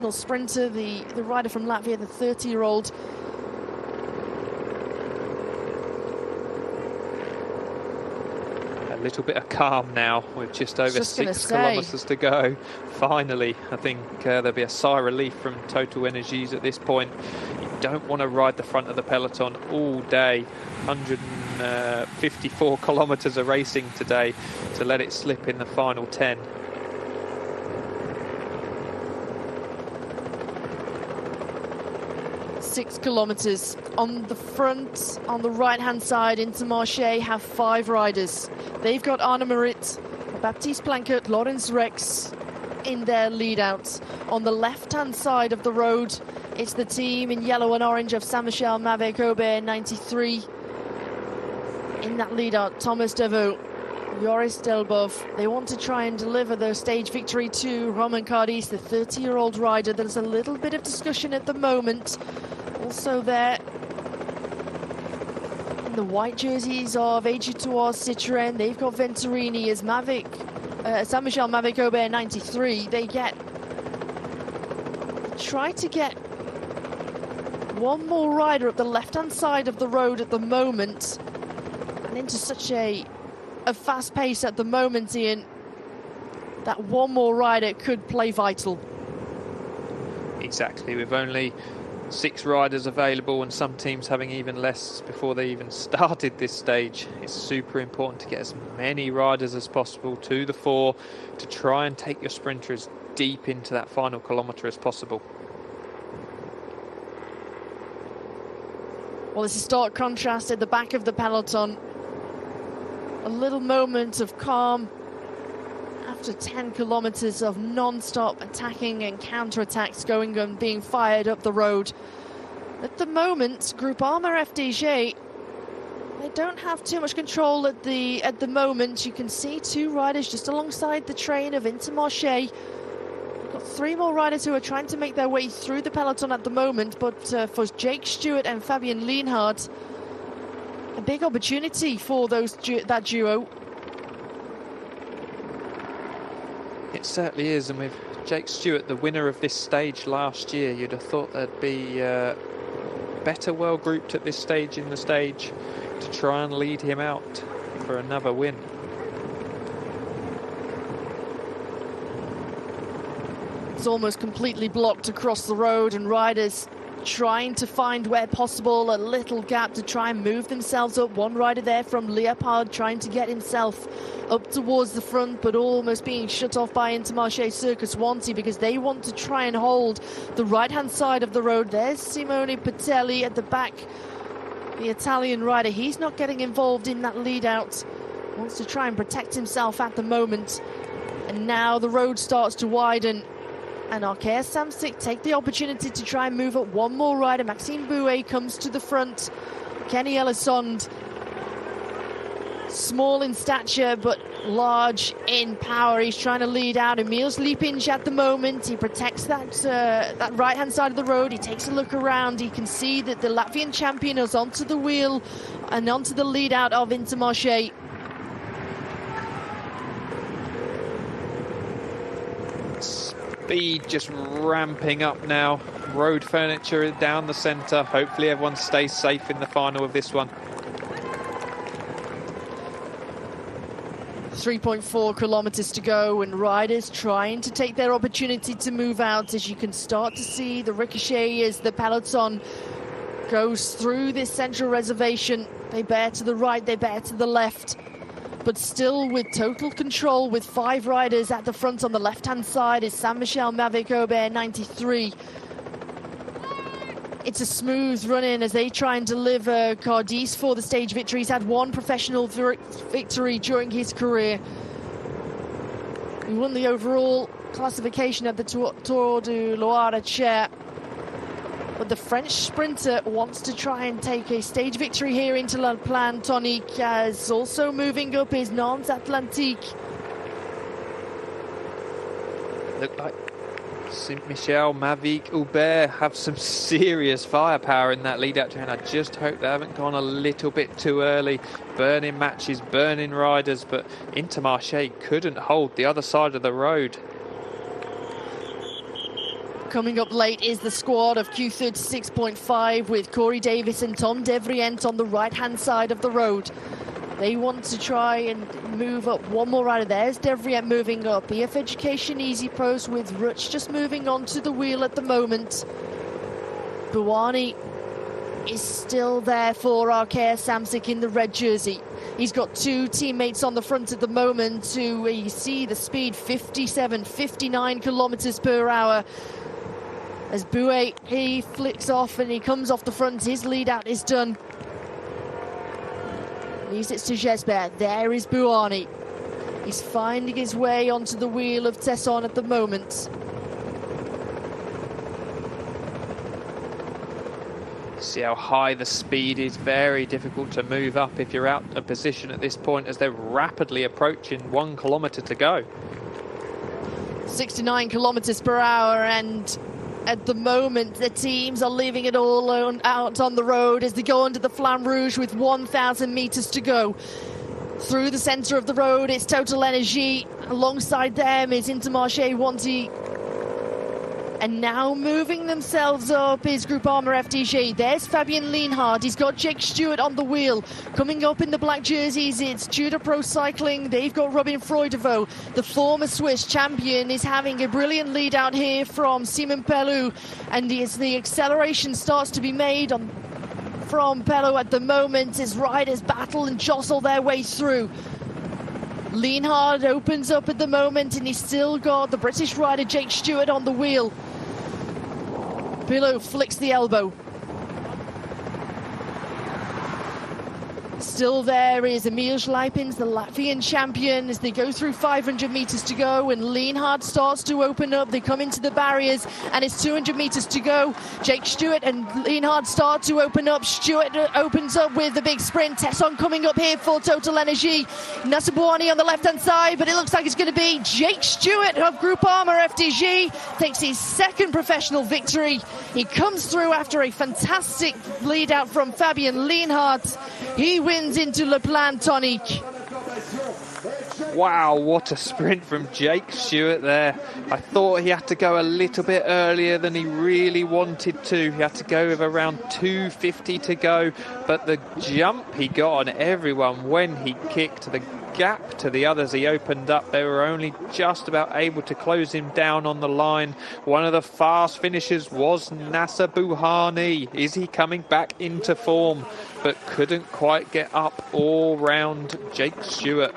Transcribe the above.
sprinter, the rider from Latvia, the 30-year-old. A little bit of calm now with just over 6 kilometres to go. Finally, I think there'll be a sigh of relief from Total Energies at this point. You don't want to ride the front of the peloton all day. 154 kilometres of racing today to let it slip in the final 10. Six kilometres on the front, on the right-hand side. Intermarché have 5 riders. They've got Arne Marit, Baptiste Plankert, Lorenz Rex in their lead-out. On the left-hand side of the road, it's the team in yellow and orange of Saint-Michel, Mavic, Aubert, 93. In that lead-out, Thomas Deveau, Joris Delbov. They want to try and deliver their stage victory to Romain Cardis, the 30-year-old rider. There's a little bit of discussion at the moment. Also there in the white jerseys of AG2R Citroën, they've got Venturini as Mavic, Saint-Michel, Mavic, Aubert, 93. They try to get one more rider up the left-hand side of the road at the moment, and into such a fast pace at the moment, Ian, that one more rider could play vital. Exactly, with only 6 riders available and some teams having even less before they even started this stage. It's super important to get as many riders as possible to the fore to try and take your sprinters deep into that final kilometre as possible. Well, it's a stark contrast at the back of the peloton. A little moment of calm after 10 kilometres of non-stop attacking and counter-attacks going and being fired up the road. At the moment, Groupama FDJ, they don't have too much control at the moment. You can see 2 riders just alongside the train of Intermarché. We've got 3 more riders who are trying to make their way through the peloton at the moment, but for Jake Stewart and Fabian Lienhardt, a big opportunity for that duo. It certainly is, and with Jake Stewart, the winner of this stage last year, you'd have thought they'd be better well grouped at this stage in the stage to try and lead him out for another win. It's almost completely blocked across the road, and riders trying to find where possible a little gap to try and move themselves up. One rider there from Leopard trying to get himself up towards the front, but almost being shut off by Intermarché Circus Swansea because they want to try and hold the right-hand side of the road. There's Simone Patelli at the back, the Italian rider. He's not getting involved in that lead-out. Wants to try and protect himself at the moment. And now the road starts to widen, and Arkea Samsic take the opportunity to try and move up one more rider. Maxime Bouet comes to the front. Kenny Elissonde, small in stature but large in power. He's trying to lead out. Emil Sleepinge at the moment. He protects that right-hand side of the road. He takes a look around. He can see that the Latvian champion is onto the wheel and onto the lead out of Intermarché. Speed just ramping up now. Road furniture down the centre. Hopefully everyone stays safe in the final of this one. 3.4 kilometres to go, and riders trying to take their opportunity to move out. As you can start to see the ricochet as the peloton goes through this central reservation. They bear to the right, they bear to the left, but still with total control, with 5 riders at the front. On the left-hand side is Saint-Michel, Mavic, Aubert, 93. It's a smooth run-in as they try and deliver Cardis for the stage victory. He's had 1 professional victory during his career. He won the overall classification at the Tour de Loire chair. But the French sprinter wants to try and take a stage victory here into La Plan Tonique, as also moving up is Nantes Atlantique. Look like Saint-Michel, Mavic, Aubert have some serious firepower in that lead-out train. I just hope they haven't gone a little bit too early, burning matches, burning riders, but Intermarché couldn't hold the other side of the road. Coming up late is the squad of Q36.5 with Corey Davis and Tom Devrient on the right-hand side of the road. They want to try and move up one more rider. There's Devrient moving up. EF Education Easy Pros with Rutsch just moving onto the wheel at the moment. Buwani is still there for Arkea Samsic in the red jersey. He's got two teammates on the front at the moment who you see the speed 57, 59 kilometers per hour. As Bouet, he flicks off and he comes off the front. His lead out is done. Leaves it to Jesper. There is Buwani. He's finding his way onto the wheel of Tesson at the moment. See how high the speed is. Very difficult to move up if you're out of position at this point, as they're rapidly approaching 1 kilometre to go. 69 kilometers per hour, and at the moment the teams are leaving it all out on the road as they go under the Flamme Rouge with 1,000 meters to go. Through the center of the road, it's Total Energy. Alongside them is Intermarché Wanty. And now moving themselves up is Groupama FDG. There's Fabian Lienhard. He's got Jake Stewart on the wheel. Coming up in the black jerseys, it's Judo Pro Cycling. They've got Robin Freudevo. The former Swiss champion is having a brilliant lead out here from Simon Pelou. And as the acceleration starts to be made from Pelou at the moment, as riders battle and jostle their way through. Lienhard opens up at the moment, and he's still got the British rider Jake Stewart on the wheel. Pelou flicks the elbow. Still there is Emil Schleipins, the Latvian champion, as they go through 500 meters to go, and Lienhard starts to open up. They come into the barriers, and it's 200 meters to go. Jake Stewart and Lienhard start to open up. Stewart opens up with the big sprint. Tesson coming up here for Total Energy. Nasser Bouhanni on the left-hand side, but it looks like it's going to be Jake Stewart of Groupama FDG. Takes his second professional victory. He comes through after a fantastic lead out from Fabian Lienhard. He wins into Le Plan Tonique. Wow, what a sprint from Jake Stewart there. I thought he had to go a little bit earlier than he really wanted to. He had to go with around 2:50 to go, but the jump he got on everyone when he kicked, the gap to the others he opened up, they were only just about able to close him down on the line. One of the fast finishers was Nasser Bouhanni. Is he coming back into form? But couldn't quite get up all round Jake Stewart.